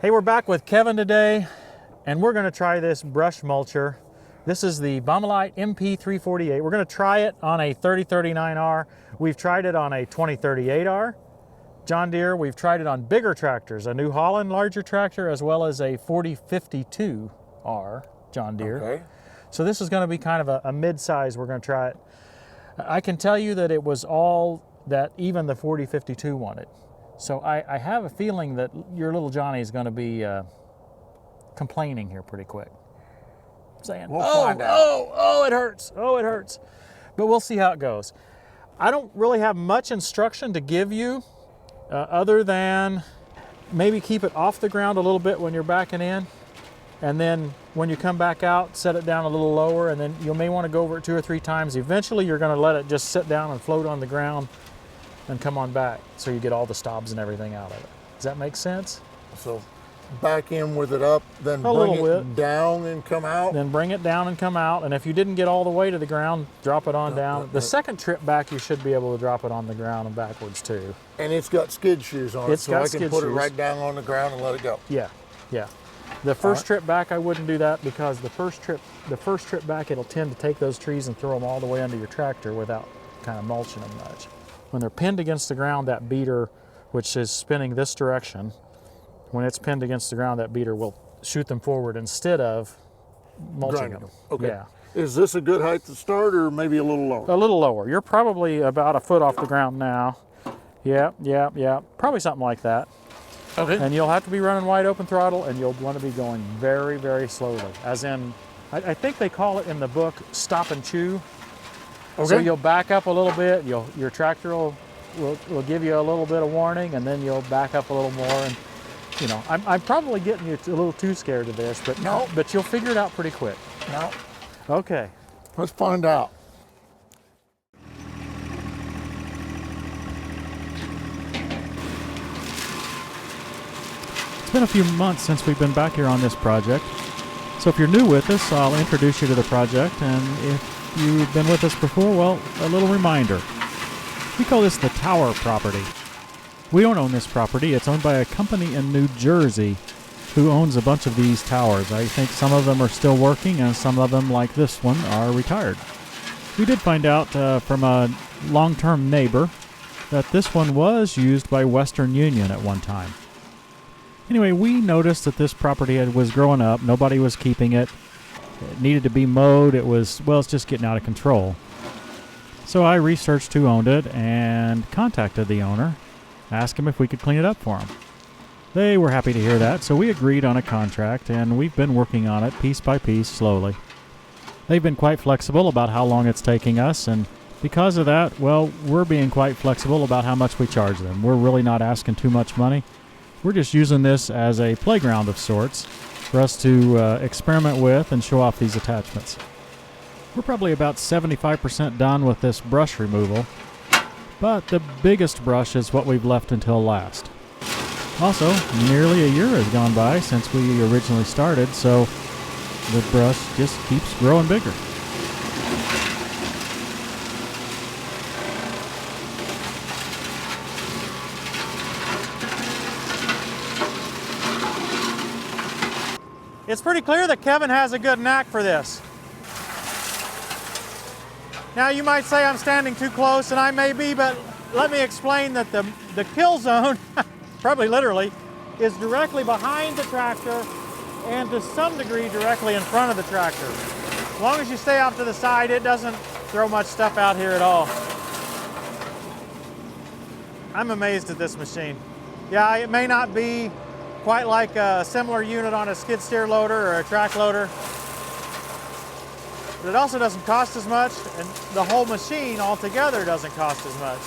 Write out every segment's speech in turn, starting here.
Hey, we're back with Kevin today, and we're going to try this brush mulcher. This is the Baumalight MP348. We're going to try it on a 3039R. We've tried it on a 2038R John Deere. We've tried it on bigger tractors, a New Holland larger tractor, as well as a 4052R John Deere. Okay. So this is going to be kind of a mid-size. We're going to try it. I can tell you that it was all that even the 4052 wanted. So I have a feeling that your little Johnny is going to be complaining here pretty quick. Saying, we'll find out. Oh, it hurts. Oh, it hurts. But we'll see how it goes. I don't really have much instruction to give you other than maybe keep it off the ground a little bit when you're backing in. And then when you come back out, set it down a little lower, and then you may want to go over it 2 or 3 times. Eventually, you're going to let it just sit down and float on the ground and come on back so you get all the stobs and everything out of it. Does that make sense? So back in with it up, then bring it down and come out? Then bring it down and come out. And if you didn't get all the way to the ground, drop it on down. The second trip back, you should be able to drop it on the ground and backwards too. And it's got skid shoes on it, so I can put it right down on the ground and let it go. Yeah, yeah. The first trip back, I wouldn't do that because the first trip back, it'll tend to take those trees and throw them all the way under your tractor without kind of mulching them much. When they're pinned against the ground, that beater, which is spinning this direction, when it's pinned against the ground, that beater will shoot them forward instead of mulching them. Okay. Yeah. Is this a good height to start, or maybe a little lower? A little lower. You're probably about 1 foot off the ground now. Yeah. Probably something like that. Okay. And you'll have to be running wide open throttle, and you'll want to be going very, very slowly. As in, I think they call it in the book stop and chew. Okay. So you'll back up a little bit. Your tractor will give you a little bit of warning, and then you'll back up a little more. And you know, I'm probably getting you a little too scared of this, but no. But you'll figure it out pretty quick. No. Okay. Let's find out. It's been a few months since we've been back here on this project. So if you're new with us, I'll introduce you to the project, and if you've been with us before, well, a little reminder. We call this the Tower property. We don't own this property. It's owned by a company in New Jersey who owns a bunch of these towers. I think some of them are still working, and some of them, like this one, are retired. We did find out from a long-term neighbor that this one was used by Western Union at one time. Anyway, we noticed that this property was growing up. Nobody was keeping it. It needed to be mowed. It was, well, it's just getting out of control. So I researched who owned it and contacted the owner, asked him if we could clean it up for him. They were happy to hear that, so we agreed on a contract, and we've been working on it piece by piece, slowly. They've been quite flexible about how long it's taking us, and because of that, well, we're being quite flexible about how much we charge them. We're really not asking too much money. We're just using this as a playground of sorts for us to experiment with and show off these attachments. We're probably about 75% done with this brush removal, but the biggest brush is what we've left until last. Also, nearly a year has gone by since we originally started, so the brush just keeps growing bigger. It's pretty clear that Kevin has a good knack for this. Now you might say I'm standing too close, and I may be, but let me explain that the kill zone, probably literally, is directly behind the tractor and to some degree directly in front of the tractor. As long as you stay off to the side, it doesn't throw much stuff out here at all. I'm amazed at this machine. Yeah, it may not be quite like a similar unit on a skid steer loader or a track loader, but it also doesn't cost as much, and the whole machine altogether doesn't cost as much.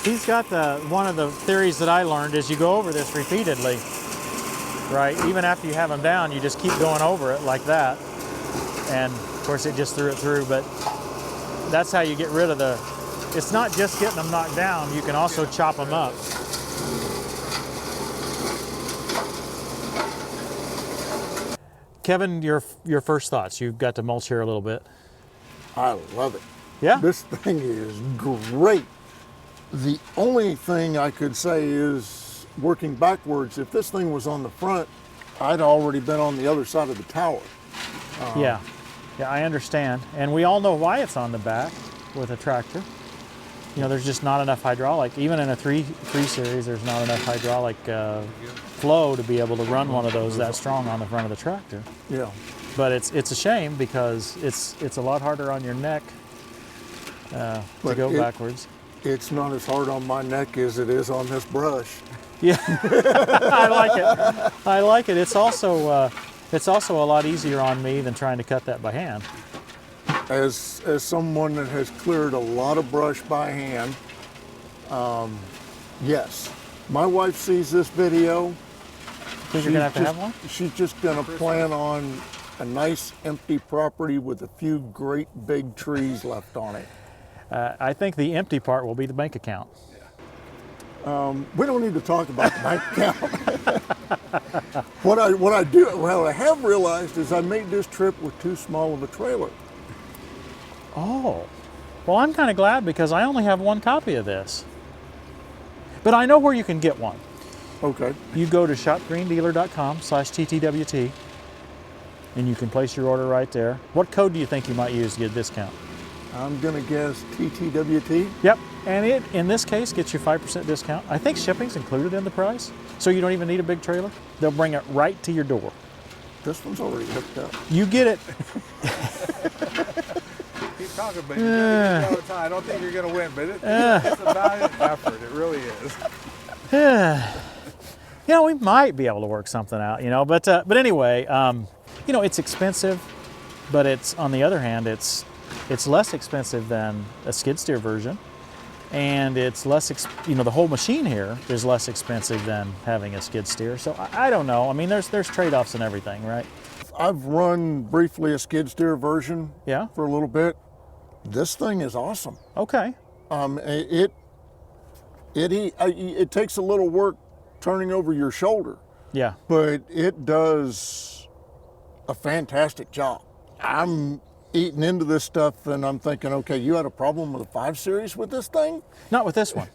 He's got one of the theories that I learned is you go over this repeatedly. right? Even after you have them down, you just keep going over it like that. And of course it just threw it through, but that's how you get rid of the, it's not just getting them knocked down, you can also chop them up. Kevin, your first thoughts. You've got to mulch here a little bit. I love it. Yeah? This thing is great. The only thing I could say is, working backwards, if this thing was on the front, I'd already been on the other side of the tower. Yeah, I understand. And we all know why it's on the back with a tractor. You know, there's just not enough hydraulic. Even in a 3 Series, there's not enough hydraulic flow to be able to run one of those that strong on the front of the tractor. Yeah. But it's a shame because it's a lot harder on your neck to go backwards. It's not as hard on my neck as it is on this brush. Yeah, I like it. I like it. It's also a lot easier on me than trying to cut that by hand. As someone that has cleared a lot of brush by hand, yes. My wife sees this video. Think you're gonna have to have one? She's just gonna plan on a nice empty property with a few great big trees left on it. I think the empty part will be the bank account. We don't need to talk about the bank account. What I have realized is I made this trip with too small of a trailer. Oh, well, I'm kind of glad because I only have one copy of this. But I know where you can get one. Okay. You go to shopgreendealer.com/TTWT and you can place your order right there. What code do you think you might use to get a discount? I'm gonna guess TTWT. Yep, and it, in this case, gets you 5% discount. I think shipping's included in the price, so you don't even need a big trailer. They'll bring it right to your door. This one's already hooked up. You get it. Keep talking, but you're gonna get it all the time. I don't think you're gonna win, but it's a valiant effort. It really is. You know, we might be able to work something out, you know, but anyway, you know, it's expensive, but it's, on the other hand, it's less expensive than a skid steer version, and it's less, you know, the whole machine here is less expensive than having a skid steer. So I don't know. I mean, there's trade-offs and everything, right? I've run briefly a skid steer version. Yeah. For a little bit. This thing is awesome. Okay. It takes a little work turning over your shoulder. Yeah. But it does a fantastic job. I'm eating into this stuff and I'm thinking, okay, you had a problem with a 5 Series with this thing? Not with this one.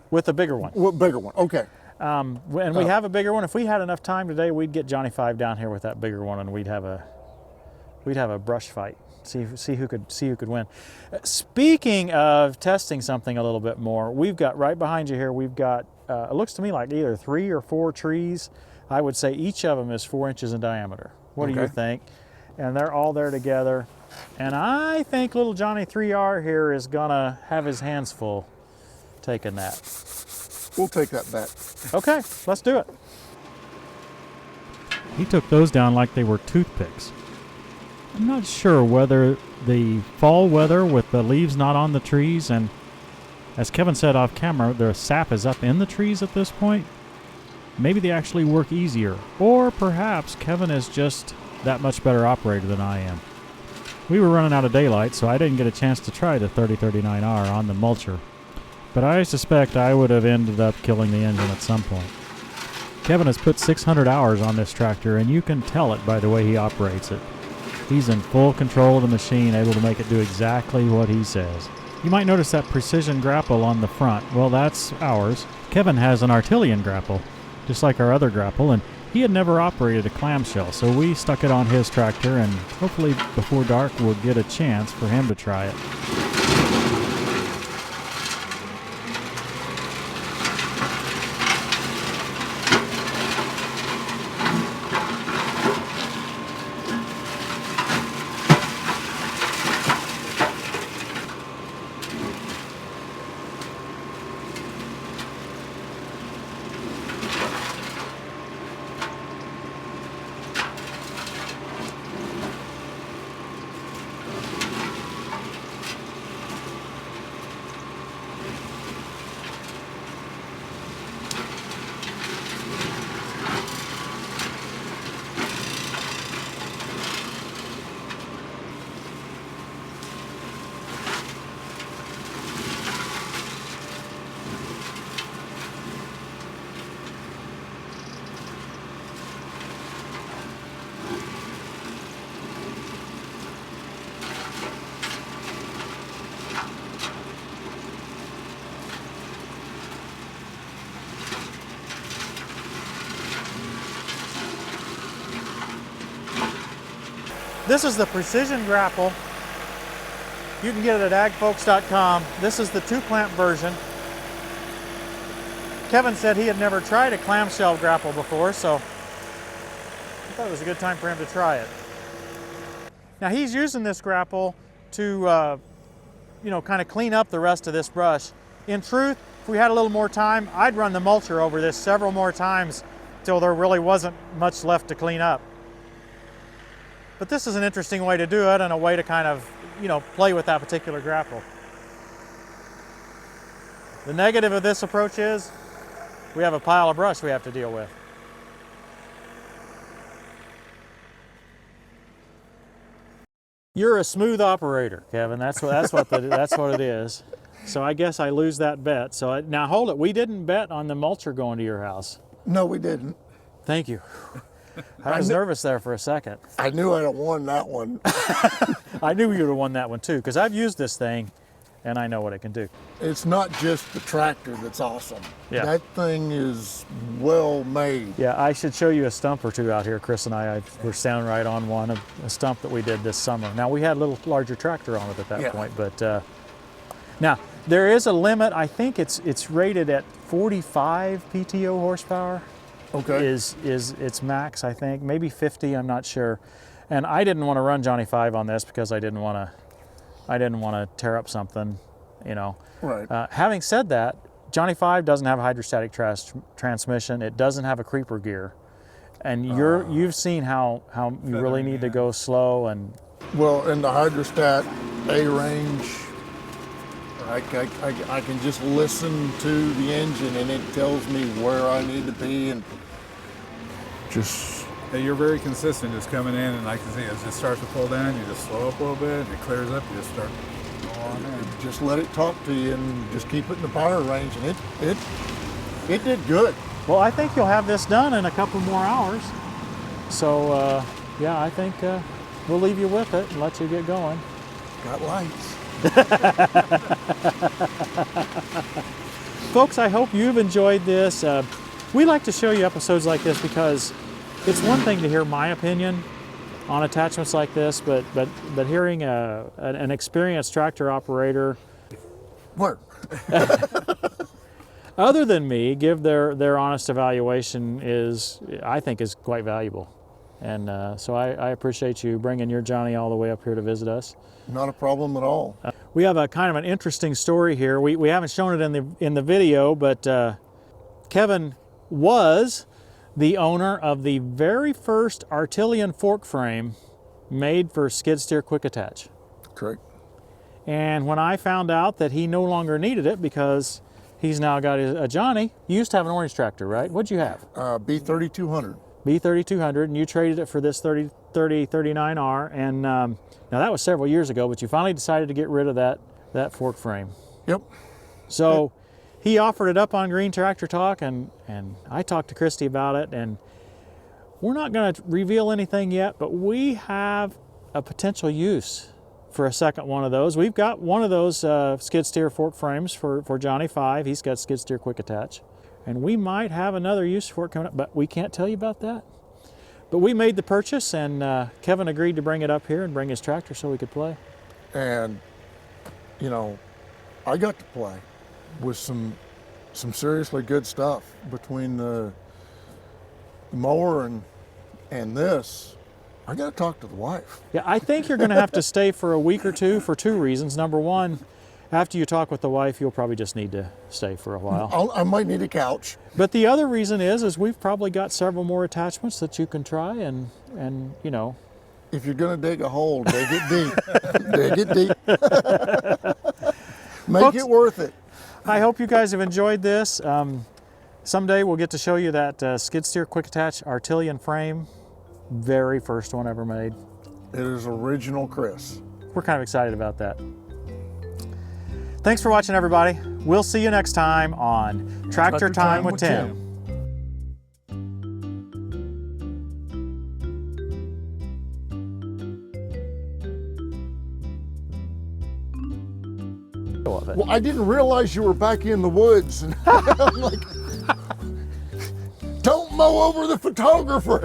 With the bigger one. Well, bigger one, okay. And we have a bigger one. If we had enough time today, we'd get Johnny 5 down here with that bigger one, and we'd have a brush fight. See who could win. Speaking of testing something a little bit more, we've got right behind you here. We've got it looks to me like either 3 or 4 trees. I would say each of them is 4 inches in diameter. What do you think? And they're all there together. And I think little Johnny 3R here is gonna have his hands full taking that. We'll take that bet. Okay, let's do it. He took those down like they were toothpicks. I'm not sure whether the fall weather with the leaves not on the trees, and as Kevin said off camera, the sap is up in the trees at this point. Maybe they actually work easier, or perhaps Kevin is just that much better operator than I am. We were running out of daylight, so I didn't get a chance to try the 3039R on the mulcher, but I suspect I would have ended up killing the engine at some point. Kevin has put 600 hours on this tractor, and you can tell it by the way he operates it. He's in full control of the machine, able to make it do exactly what he says. You might notice that precision grapple on the front. Well, that's ours. Kevin has an Artillian grapple, just like our other grapple, and he had never operated a clamshell, so we stuck it on his tractor, and hopefully before dark we'll get a chance for him to try it. This is the Precision Grapple. You can get it at agfolks.com. This is the 2-clamp version. Kevin said he had never tried a clamshell grapple before, so I thought it was a good time for him to try it. Now he's using this grapple to, you know, kind of clean up the rest of this brush. In truth, if we had a little more time, I'd run the mulcher over this several more times till there really wasn't much left to clean up. But this is an interesting way to do it and a way to kind of, you know, play with that particular grapple. The negative of this approach is we have a pile of brush we have to deal with. You're a smooth operator, Kevin. That's what it is. So I guess I lose that bet. So now hold it. We didn't bet on the mulcher going to your house. No, we didn't. Thank you. I was nervous there for a second. I knew I'd have won that one. I knew you would have won that one too, because I've used this thing and I know what it can do. It's not just the tractor that's awesome. Yeah. That thing is well made. Yeah, I should show you a stump or two out here. Chris and I were standing right on one, a stump that we did this summer. Now we had a little larger tractor on it at that point, but now there is a limit. I think it's rated at 45 PTO horsepower. Okay. Is its max, I think, maybe 50, I'm not sure. And I didn't want to run Johnny 5 on this because I didn't want to tear up something, you know. Right. Having said that, Johnny 5 doesn't have a hydrostatic transmission. It doesn't have a creeper gear. And you've seen how you really need to go slow and... Well, in the hydrostat A range, I can just listen to the engine and it tells me where I need to be and just... Hey, you're very consistent just coming in, and I can see as it starts to pull down, you just slow up a little bit, and it clears up, you just start going on in. Just let it talk to you and just keep it in the power range, and it did good. Well, I think you'll have this done in a couple more hours. So, yeah, I think we'll leave you with it and let you get going. Got lights. Folks, I hope you've enjoyed this. We like to show you episodes like this because it's one thing to hear my opinion on attachments like this, but hearing an experienced tractor operator What? other than me give their honest evaluation I think is quite valuable. And so I appreciate you bringing your Johnny all the way up here to visit us. Not a problem at all. We have a kind of an interesting story here. We haven't shown it in the video, but Kevin was the owner of the very first Artillian fork frame made for skid steer quick attach. Correct. And when I found out that he no longer needed it because he's now got a Johnny, you used to have an orange tractor, right? What'd you have? B3200. B3200, and you traded it for this 3039R, and now that was several years ago, but you finally decided to get rid of that fork frame. Yep. So he offered it up on Green Tractor Talk, and I talked to Christy about it, and we're not going to reveal anything yet, but we have a potential use for a second one of those. We've got one of those skid steer fork frames for Johnny 5. He's got skid steer quick attach. And we might have another use for it coming up, but we can't tell you about that. But we made the purchase, and Kevin agreed to bring it up here and bring his tractor so we could play. And, you know, I got to play with some seriously good stuff between the mower and this. I got to talk to the wife. Yeah, I think you're going to have to stay for a week or two for two reasons. Number one, after you talk with the wife, you'll probably just need to stay for a while. I might need a couch. But the other reason is we've probably got several more attachments that you can try, and you know. If you're going to dig a hole, dig it deep. Dig it deep. Make Folks, it worth it. I hope you guys have enjoyed this. Someday we'll get to show you that skid steer quick attach Artillian frame. Very first one ever made. It is original Chris. We're kind of excited about that. Thanks for watching, everybody. We'll see you next time on Tractor Time with Tim. Well, I didn't realize you were back in the woods. And I'm like, don't mow over the photographer.